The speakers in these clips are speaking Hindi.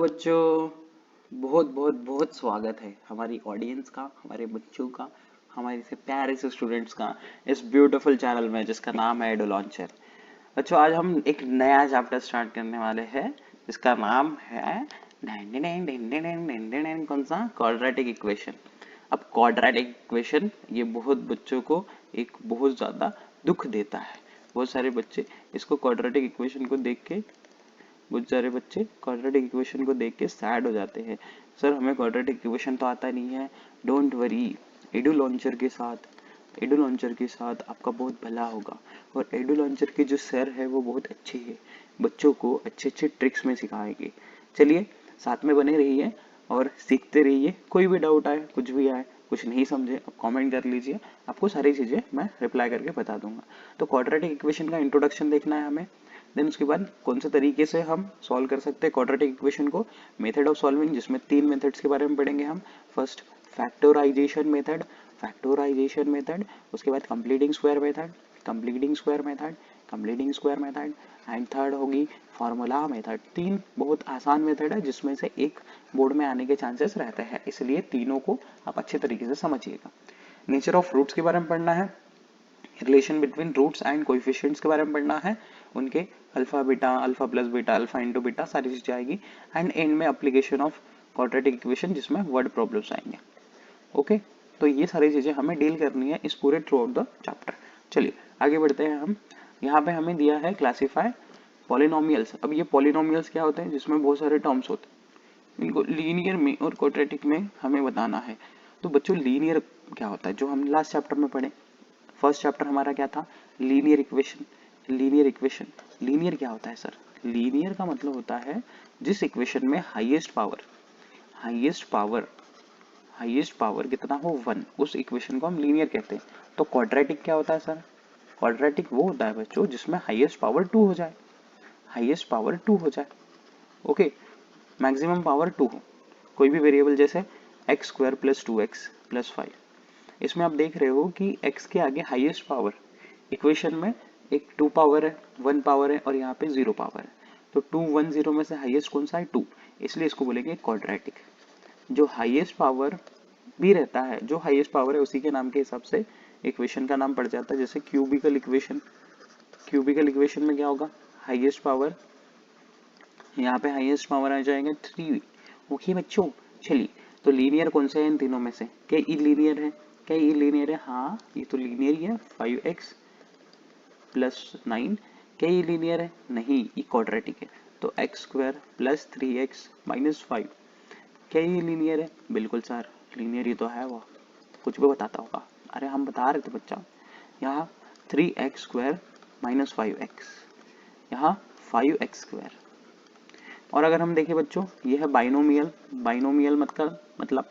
बच्चों, बहुत बहुत बहुत स्वागत है हमारी ऑडियंस का, हमारे बच्चों का, हमारे से प्यारे से स्टूडेंट्स का इस ब्यूटीफुल चैनल में जिसका नाम है एडो लॉन्चर। बच्चों, आज हम एक नया चैप्टर स्टार्ट करने वाले हैं जिसका नाम है कौन सा? Quadratic equation. अब क्वाड्रेटिक इक्वेशन ये बहुत बच्चों को एक बहुत ज्यादा दुख देता है। बहुत सारे बच्चे इसको क्वाड्रेटिक इक्वेशन को देख के बहुत सारे बच्चे क्वाड्रेटिक इक्वेशन को देख के सैड हो जाते हैं। सर, हमें क्वाड्रेटिक इक्वेशन तो आता नहीं है। डोंट वरी, एडू लॉन्चर के साथ आपका बहुत भला होगा। और एडू लॉन्चर के जो सर है वो बहुत अच्छे हैं, बच्चों को अच्छे अच्छे ट्रिक्स में सिखाएंगे। चलिए, साथ में बने रहिए और सीखते रहिए। कोई भी डाउट आए, कुछ भी आए, कुछ नहीं समझे, आप कमेंट कर लीजिए, आपको सारी चीजें मैं रिप्लाई करके बता दूंगा। तो क्वाड्रेटिक इक्वेशन का इंट्रोडक्शन देखना है हमें। देन उसके बाद कौन से तरीके से हम सॉल्व कर सकते हैं क्वाड्रेटिक इक्वेशन को, मेथड ऑफ सॉल्विंग, जिसमें 3 मेथड्स के बारे में पढ़ेंगे हम। फर्स्ट फैक्टराइजेशन मेथड, उसके बाद completing square method and third होगी फॉर्मूला मेथड। 3 बहुत आसान मेथड है जिसमें से एक बोर्ड में आने के चांसेस रहते हैं, इसलिए तीनों को आप अच्छे तरीके से समझिएगा। नेचर ऑफ रूट्स के बारे में पढ़ना है, relation between roots and coefficients के बारे में पढ़ना है, उनके alpha beta, alpha plus beta, alpha into beta, सारी चीजें आएगी। एंड एंड में एप्लीकेशन ऑफ क्वाड्रेटिक इक्वेशन जिसमें वर्ड प्रॉब्लम्स आएंगे। ओके, तो ये सारी चीजें हमें डील करनी है इस पूरे थ्रू आउट द चैप्टर। चलिए आगे बढ़ते हैं हम। यहाँ पे हमें दिया है क्लासीफाई पॉलिनोमियल्स। अब ये पॉलिनोमियल्स क्या होते हैं? जिसमें बहुत सारे टर्म्स होते हैं, इनको लीनियर में और क्वाड्रेटिक में हमें बताना है। तो बच्चों, लीनियर क्या होता है? जो हम लास्ट चैप्टर में पढ़े, फर्स्ट चैप्टर हमारा क्या था? Linear equation. लीनियर क्या होता है सर? लीनियर का मतलब होता है जिस इक्वेशन में हाईएस्ट पावर कितना हो, 1, उस इक्वेशन को हम लीनियर कहते हैं। तो क्वाड्रेटिक क्या होता है सर? क्वाड्रेटिक वो होता है बच्चों जिसमें हाईएस्ट पावर 2 हो जाए। ओके, मैक्सिमम पावर 2 हो, कोई भी वेरिएबल, जैसे x² + 2x + 5। इसमें आप देख रहे हो कि x के आगे हाईएस्ट पावर, इक्वेशन में एक 2 पावर है, 1 पावर है और यहाँ पे 0 पावर है। तो 2 1 0 में से हाईएस्ट कौन सा है? 2, इसलिए इसको बोलेंगे क्वाड्रेटिक। जो हाईएस्ट पावर भी रहता है, जो हाईएस्ट पावर है उसी के नाम के हिसाब से इक्वेशन का नाम पड़ जाता है। जैसे क्यूबिकल इक्वेशन में क्या होगा? हाईएस्ट पावर, यहाँ पे हाईएस्ट पावर आ जाएगा 3। ओके बच्चों, चलिए, तो लीनियर कौन से है इन तीनों में से? क्या ई लीनियर है? हाँ, ये तो लीनियर ही है। 5x + 9 क्या ये लीनियर है? नहीं, ये क्वाड्रेटिक है। तो x² + 3x - 5 क्या ये लीनियर है? बिल्कुल सर, लीनियर ही तो है। वो कुछ भी बताता होगा। अरे हम बता रहे थे बच्चा, यहाँ 3x² - 5x, यहाँ 5x²। और अगर हम देखें बच्चों, ये है बाइनोमियल मतलब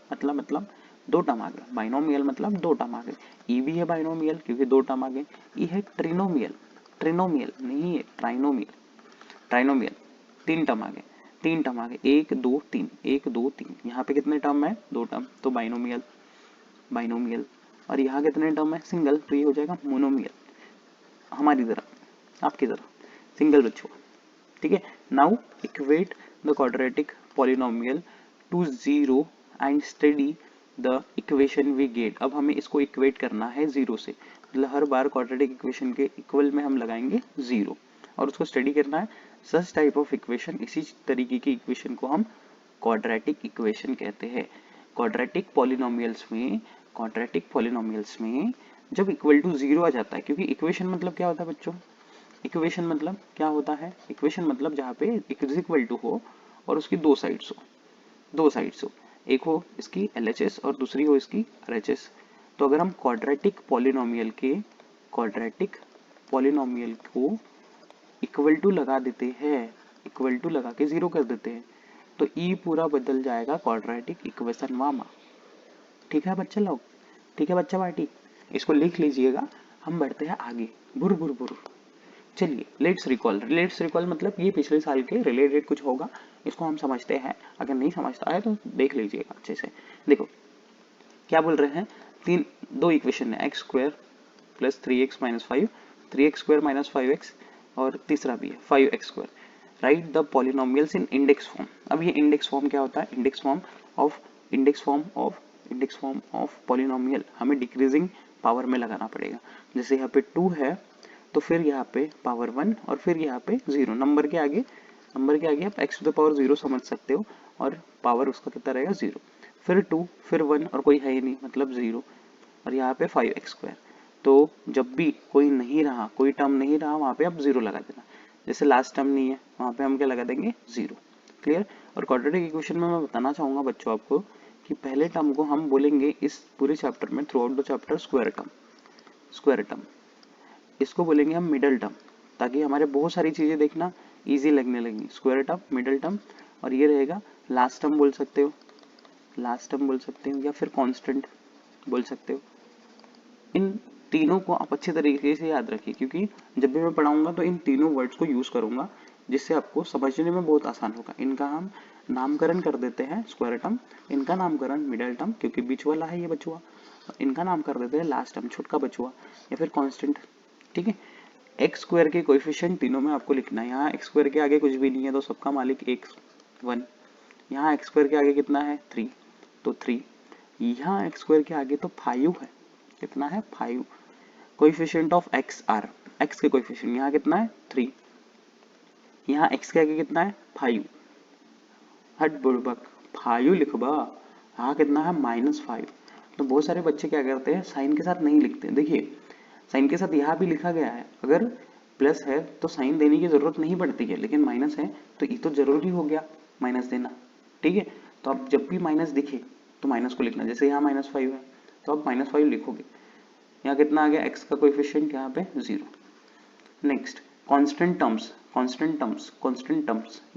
2 टर्म आ गए। बाइनोमियल मतलब 2 टर्म आ गए। ई भी है बाइनोमियल क्योंकि 2 टर्म आ गए। ई है ट्रिनोमियल नहीं है ट्राइनोमियल 3 टर्म आ गए। 1 2 3, 1 2 3। यहाँ पे कितने टर्म है? 2 टर्म, तो बाइनोमियल। और यहाँ कितने टर्म है? सिंगल, तो ये हो जाएगा मोनोमियल। हमारी तरह, आपकी तरह सिंगल बच्चों। ठीक है, now equate the quadratic polynomial to 0 and study the equation we get. अब हमें इसको इक्वेट करना है 0 से, मतलब हर बार क्वाड्रेटिक इक्वेशन के इक्वल में हम लगाएंगे 0 और उसको स्टडी करना है। सच टाइप ऑफ इक्वेशन, इसी तरीके की इक्वेशन को हम क्वाड्रेटिक इक्वेशन कहते हैं। क्वाड्रेटिक पॉलिनोमियल्स में जब इक्वल टू 0 आ जाता है, क्योंकि इक्वेशन मतलब क्या होता है बच्चों? इक्वेशन मतलब क्या होता है? इक्वेशन मतलब जहाँ पे इज इक्वल टू हो और उसकी दो साइड्स हो, एक हो इसकी LHS और दूसरी हो इसकी RHS। तो अगर हम क्वाड्रेटिक पॉलिनोमियल को इक्वल टू लगा देते हैं, इक्वल टू लगा के 0 कर देते हैं, तो ई पूरा बदल जाएगा क्वाड्रेटिक इक्वेशन मामा। ठीक है बच्चा लोग, ठीक है बच्चा पार्टी, इसको लिख लीजिएगा। हम बढ़ते हैं आगे। बुर बुर बुर। चलिए, लेट्स रिकॉल मतलब ये पिछले साल के रिलेटेड कुछ होगा, इसको हम समझते हैं। अगर नहीं समझता है तो देख लीजिएगा अच्छे से। देखो क्या बोल रहे हैं, 2 इक्वेशन है, x² + 3x - 5, 3x² - 5x, और तीसरा भी है 5x²। Right the polynomials in index form. अब ये इंडेक्स फॉर्म क्या होता है, इंडेक्स फॉर्म ऑफ पॉलिनोमियल हमें डिक्रीजिंग पावर में लगाना पड़ेगा। जैसे यहाँ पे 2 है तो फिर यहाँ पे पावर 1 और फिर यहाँ पे 0, नंबर के आगे आप x टू द पावर 0 समझ सकते हो और पावर उसका कितना रहेगा 0, फिर 2 फिर 1 और कोई है ही नहीं मतलब 0 और यहाँ पे 5x²। तो जब भी कोई टर्म नहीं रहा वहाँ पे आप 0 लगा देना। जैसे लास्ट टर्म नहीं है वहाँ पे हम क्या लगा देंगे 0। क्लियर। और क्वाड्रेटिक इक्वेशन में मैं बताना चाहूंगा बच्चों आपको कि पहले टर्म को हम बोलेंगे इस पूरे चैप्टर में, through out the chapter, square term. इसको बोलेंगे हम मिडल टर्म, ताकि हमारे बहुत सारी चीजें देखना इजी लगने लगी। स्क्वायर टर्म, मिडल टर्म, और ये रहेगा लास्ट टर्म बोल सकते हो, या फिर कांस्टेंट बोल सकते हो। इन तीनों को आप अच्छे तरीके से याद रखिए, क्योंकि जब भी मैं पढ़ाऊंगा तो इन तीनों वर्ड्स को यूज करूंगा, जिससे आपको समझने में बहुत आसान होगा। इनका हम नामकरण कर देते हैं स्क्वायर टर्म, इनका नामकरण मिडल टर्म क्योंकि बीच वाला है ये बचुआ, इनका नाम कर देते हैं लास्ट टर्म छोटका बचुआ या फिर कांस्टेंट। ठीक है। एक्स स्क्वायर के कोएफिशिएंट तीनों में आपको लिखना है। यहाँ एक्स स्क्वायर के आगे कुछ भी नहीं है तो सबका मालिक 1। यहाँ एक्स स्क्वायर के आगे कितना है 3, तो 3। यहाँ एक्स स्क्वायर के आगे तो 5 है, कितना है 5। Coefficient of x are, x के कोएफिशिएंट यहाँ कितना है 3, यहाँ एक्स के आगे कितना है 5, हट बुड़बक 5 लिखबा, यहाँ कितना है -5। तो बहुत सारे बच्चे क्या करते हैं साइन के साथ नहीं लिखते। देखिए साइन के साथ यहाँ भी लिखा गया है, अगर प्लस है तो साइन देने की जरूरत नहीं पड़ती है, लेकिन माइनस है तो ये तो जरूरी हो गया माइनस देना। ठीक है। तो आप जब भी माइनस दिखे तो माइनस को लिखना। जैसे यहाँ -5 है तो आप -5 लिखोगे। यहाँ कितना आ गया एक्स का कोएफिशिएंट यहाँ पे 0। नेक्स्ट कांस्टेंट टर्म्स,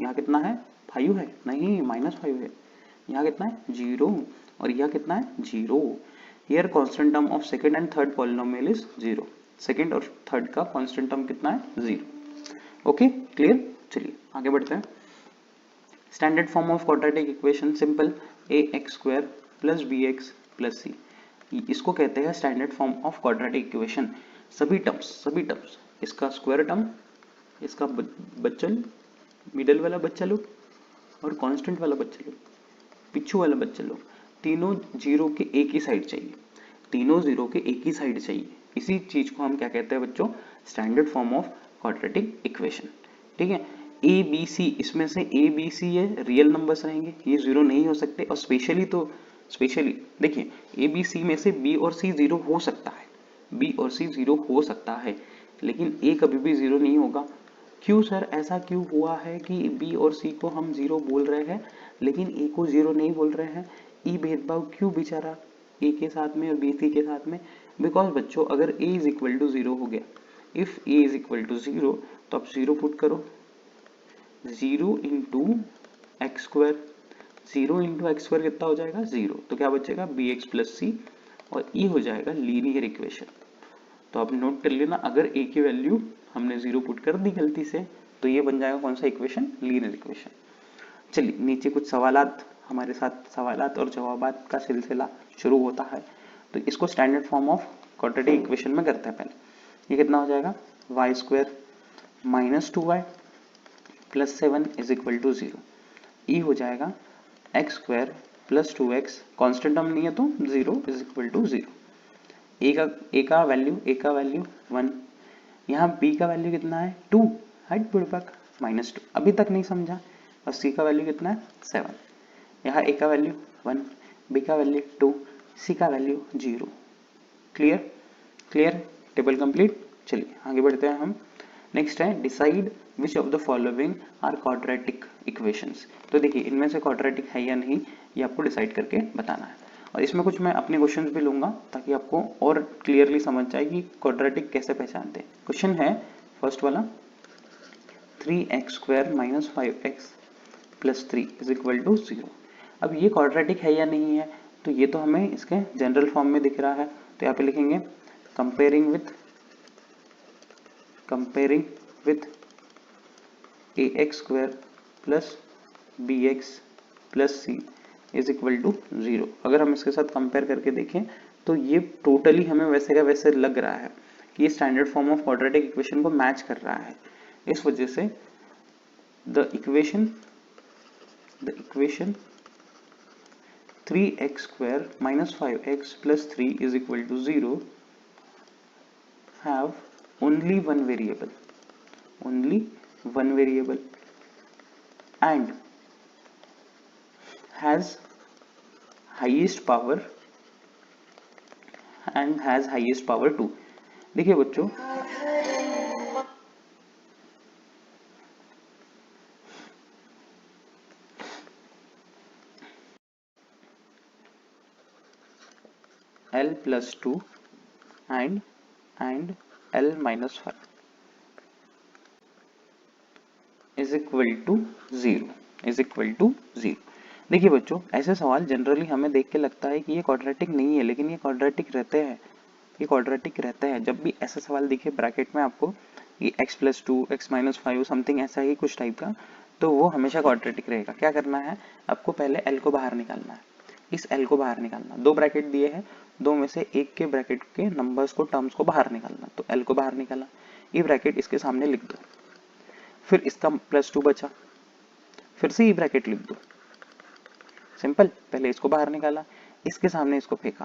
यहाँ कितना है 5 है, नहीं -5 है। यहाँ कितना है 0 और यहाँ कितना है 0। Here constant term of second and third polynomial is 0। Second और थर्ड का कांस्टेंट टर्म कितना है 0। Okay clear. चलिए आगे बढ़ते हैं। Standard form of quadratic equation simple, ax² + bx + c। इसको कहते हैं standard form of quadratic equation. सभी टर्म्स, इसका स्क्वायर टर्म, इसका बच्चल, मिडल वाला बच्चा लोग और कांस्टेंट वाला बच्चा लोग, पिछू वाला बच्चा लोग, तीनों जीरो के एक ही साइड चाहिए। इसी चीज को हम क्या कहते हैं बच्चों, standard form of quadratic equation. ठीक है। ए बी सी, इसमें से ए बी सी ये रियल नंबर्स रहेंगे, ये 0 नहीं हो सकते। और स्पेशली देखिए ए बी सी में से बी और सी 0 हो सकता है, लेकिन ए कभी भी 0 नहीं होगा। क्यों सर, ऐसा क्यों हुआ है कि बी और सी को हम 0 बोल रहे हैं लेकिन ए को 0 नहीं बोल रहे हैं? ई भेदभाव क्यों बेचारा ए के साथ में और बी सी के साथ में? बिकॉज बच्चों अगर a इज इक्वल टू 0 हो गया, if a is equal to 0 तो आप 0 पुट करो, 0 into x square, 0 into x square कितना हो जाएगा 0, तो क्या बचेगा bx + c और e हो जाएगा लीनियर इक्वेशन। तो आप नोट कर लेना, अगर a की वैल्यू हमने 0 पुट कर दी गलती से तो ये बन जाएगा कौन सा इक्वेशन, लीनियर इक्वेशन। चलिए नीचे कुछ सवालात, हमारे साथ सवालात और जवाबात का सिलसिला शुरू होता है। तो इसको standard form of quadratic equation में करते हैं। पहले ये कितना हो जाएगा y² - 2y + 7 = 0। e हो जाएगा x² + 2x, कांस्टेंट टर्म नहीं है तो 0 = 0। a का वैल्यू 1, यहाँ b का वैल्यू कितना है 2, हट बुड़बक -2, अभी तक नहीं समझा। और c का वैल्यू कितना है 7, यहाँ a का वैल्यू 1, b का वैल्यू 2, c का वैल्यू 0। क्लियर। Table complete. चलिए आगे बढ़ते हैं हम। नेक्स्ट है decide which of the following are quadratic equations. तो देखिए इनमें से क्वाड्रेटिक है या नहीं ये आपको डिसाइड करके बताना है। और इसमें कुछ मैं अपने क्वेश्चंस भी लूंगा ताकि आपको और क्लियरली समझ जाए कि क्वाड्रेटिक कैसे पहचानते हैं। क्वेश्चन है फर्स्ट वाला, 3x² - 5x + 3 = 0। अब ये क्वाड्रेटिक है या नहीं है तो ये तो हमें इसके जनरल फॉर्म में दिख रहा है, तो यहाँ पे लिखेंगे comparing with ax² + bx + c = 0। अगर हम इसके साथ कंपेयर करके देखें तो ये टोटली हमें वैसे का वैसे लग रहा है कि ये standard form of quadratic equation को मैच कर रहा है। इस वजह से the equation 3x square minus 5x plus 3 is equal to 0 have only one variable and has highest power 2। देखिए बच्चों, L plus 2 and L minus 5 is equal to 0 देखिए बच्चों, ऐसे सवाल जनरली हमें देख के लगता है कि ये क्वाड्रेटिक नहीं है, लेकिन ये क्वाड्रेटिक रहते हैं। जब भी ऐसा सवाल दिखे ब्रैकेट में आपको कि x plus 2 x minus 5 something ऐसा ही कुछ टाइप का, तो वो हमेशा क्वाड्रेटिक रहेगा। क्या करना है आपको, पहले L को बाहर निकालना है, इस L को बाहर निकालना। दो ब्रैकेट दिए हैं, दो में से एक के ब्रैकेट के नंबर्स को, टर्म्स को बाहर निकालना। तो L को बाहर निकाला, ये ब्रैकेट इसके सामने लिख दो, फिर इसका +2 बचा, फिर से ये ब्रैकेट लिख दो। सिंपल, पहले इसको बाहर निकाला, इसके सामने इसको फेंका,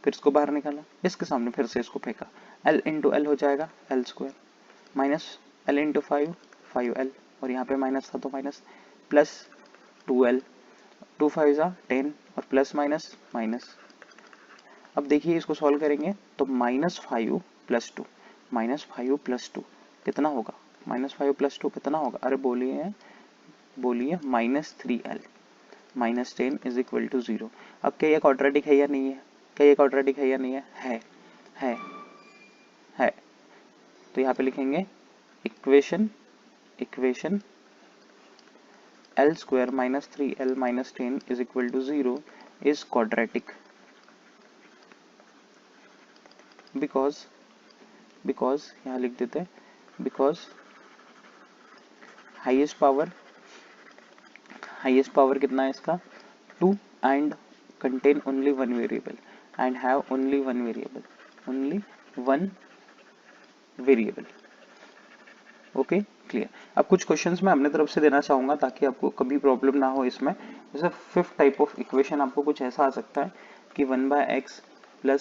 फिर इसको बाहर निकाला, इसके सामने फिर से इसको फेंका। L इंटू L हो जाएगा L square minus L into 5L, और यहाँ पे माइनस था तो माइनस, प्लस 2L, 2 5 10 और प्लस माइनस माइनस। अब देखिए इसको सॉल्व करेंगे तो -5 + 2 -5 + 2 कितना होगा, -5 + 2 कितना होगा, अरे बोलिए -3L -10 इज इक्वल टू 0। अब क्या ये क्वाड्रेटिक है या नहीं है? है। तो यहाँ पे लिखेंगे equation L square -3L -10 is equal to 0 is quadratic because यहाँ लिख देते हैं, because हाईएस्ट पावर कितना है इसका 2 and contain only one variable and have only one variable। Okay clear. अब कुछ क्वेश्चंस मैं अपने तरफ से देना चाहूंगा ताकि आपको कभी प्रॉब्लम ना हो इसमें। जैसे 5th टाइप ऑफ इक्वेशन आपको कुछ ऐसा आ सकता है कि 1/x +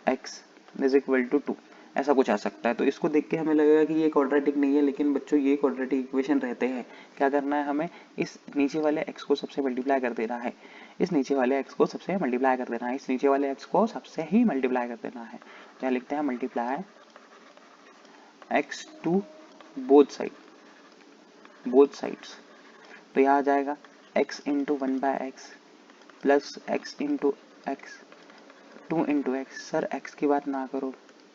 x is equal to 2, ऐसा कुछ आ सकता है। तो इसको देख के हमें लगेगा कि ये क्वाड्रेटिक नहीं है, लेकिन बच्चों ये क्वाड्रेटिक इक्वेशन रहते हैं। क्या करना है हमें, इस नीचे वाले x को सबसे मल्टीप्लाई कर देना है, इस नीचे वाले x को सबसे मल्टीप्लाई कर देना है, इस नीचे वाले x को सबसे ही मल्टीप्लाई कर देना है। क्या लिखते हैं, multiply x to both sides. तो यहाँ आ जाएगा x into 1/x plus x into x 2 into x. Sir x की बात ना करो,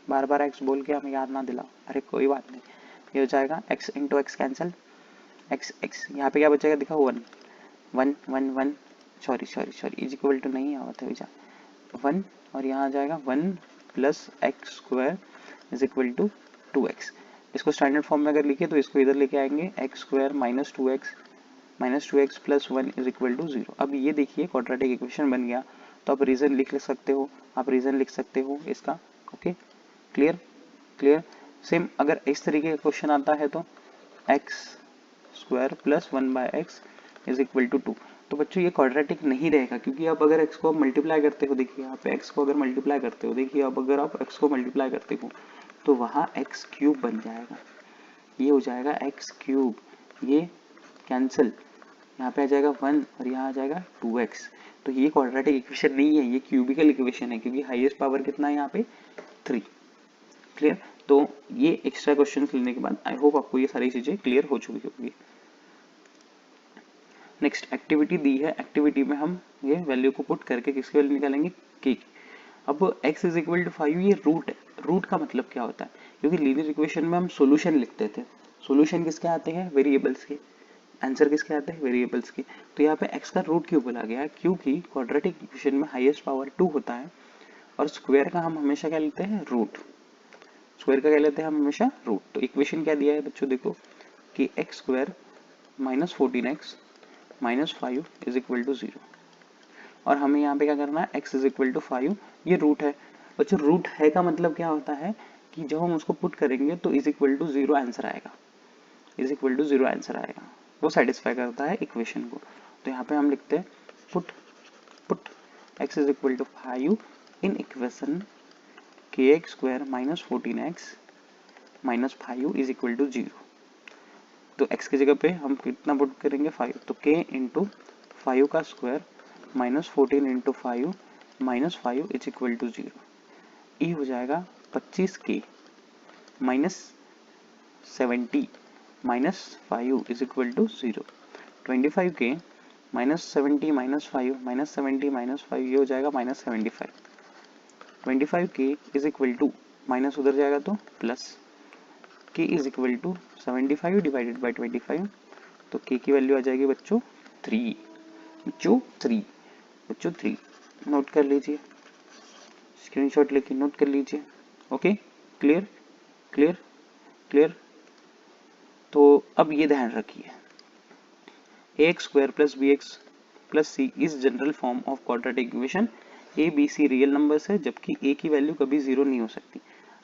बार बार x बोल के हमें याद ना दिलाओ। अरे कोई बात नहीं, ये हो जाएगा x into x cancel, x यहाँ पे क्या बचेगा दिखा 1 सॉरी इज इक्वल टू नहीं आवत है 1, और यहाँ आ जाएगा 1 + x square is equal to 2x। इसको स्टैंडर्ड फॉर्म में अगर लिखे तो इसको इधर लेके आएंगे x square -2x + 1 is equal to 0। अब ये देखिए क्वाड्रेटिक इक्वेशन बन गया। तो आप रीजन लिख सकते हो इसका। Okay clear. सेम अगर इस तरीके का क्वेश्चन आता है तो x square + 1/x is equal to 2। तो बच्चों ये क्वाड्रेटिक नहीं रहेगा, क्योंकि आप अगर x को मल्टीप्लाई करते हो, देखिए यहाँ पे x को अगर मल्टीप्लाई करते हो, देखिए अब अगर आप x को मल्टीप्लाई करते हो तो वहाँ x क्यूब बन जाएगा, ये हो जाएगा x क्यूब, ये कैंसिल, यहाँ पे आ जाएगा 1 और यहाँ आ जाएगा 2x। तो ये क्वाड्रेटिक इक्वेशन नहीं है, ये क्यूबिकल इक्वेशन है, क्योंकि हाईएस्ट पावर कितना है यहाँ पे 3। क्लियर। तो ये एक्स्ट्रा क्वेश्चन लेने के बाद आई होप आपको ये सारी चीजें क्लियर हो चुकी होगी। नेक्स्ट एक्टिविटी दी है, एक्टिविटी में हम ये वैल्यू को पुट करके किसकी वैल्यू निकालेंगे, k। अब x इज इक्वल टू 5 ये रूट है। रूट का मतलब क्या होता है, क्योंकि लीनियर इक्वेशन में हम सॉल्यूशन लिखते थे, सॉल्यूशन किसके आते हैं, वेरिएबल्स के, आंसर किसके आते हैं, वेरिएबल्स के। तो यहाँ पे x का रूट क्यों बोला गया, क्योंकि क्वाड्रेटिक इक्वेशन में हाईएस्ट पावर 2 होता है और स्क्वायर का हम हमेशा क्या लेते हैं, रूट। स्क्वायर का क्या लेते हैं हम हमेशा, रूट। तो इक्वेशन क्या दिया है बच्चों, देखो कि x square -14x -5 is equal to 0, और हमें यहाँ पे क्या करना है, x इज इक्वल टू 5, ये रूट है। बच्चों रूट है का मतलब क्या होता है कि जब हम उसको पुट करेंगे तो इज इक्वल टू 0 आंसर आएगा। इज इक्वल टू 0 आंसर आएगा, वो सेटिस्फाई करता है इक्वेशन को। तो यहाँ पे हम लिखते हैं put x is equal to 5 in equation kx square minus 14x minus 5 is equal to 0। तो x की जगह पे हम कितना पुट करेंगे 5, तो k इंटू 5 का square minus 14 into 5 minus 5 is equal to 0। ई हो जाएगा 25k minus 70 minus 5 is equal to 0। 25k minus 70 minus 5 minus 70 minus 5 ये हो जाएगा minus 75। 25k is equal to minus उधर जाएगा तो plus k is equal to 75 divided by 25, तो k की वैल्यू आ जाएगी बच्चों 3, बच्चों 3 नोट कर लीजिए, स्क्रीनशॉट लेके नोट कर लीजिए। Okay, clear clear clear. तो अब ये ध्यान रखिए, ax square plus bx plus c is general form of quadratic equation. a b c real numbers है, जबकि a की वैल्यू कभी 0 नहीं हो सकती।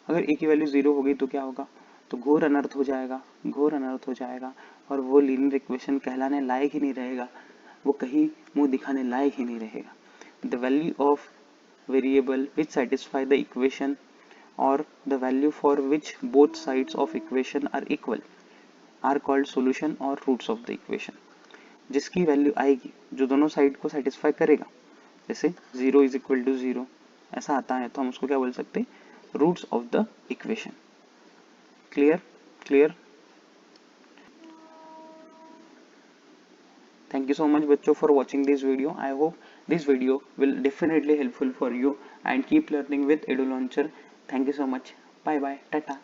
अगर a की वैल्यू 0 होगी तो क्या होगा, तो घोर अनर्थ हो जाएगा और वो लीनियर इक्वेशन कहलाने लायक ही नहीं रहेगा, वो कहीं मुंह दिखाने लायक ही नहीं रहेगा। The value of variable which satisfy the equation और the value for which both sides of equation are equal are called solution और रूट्स ऑफ द इक्वेशन। जिसकी वैल्यू आएगी जो दोनों साइड को सेटिस्फाई करेगा, जैसे 0 इज इक्वल टू 0 ऐसा आता है, तो हम उसको क्या बोल सकते हैं, roots of the equation. Clear clear. Thank you so much बच्चों for watching this video. I hope this video will definitely helpful for you and keep learning with EduLauncher. Thank you so much. Bye bye. Tata.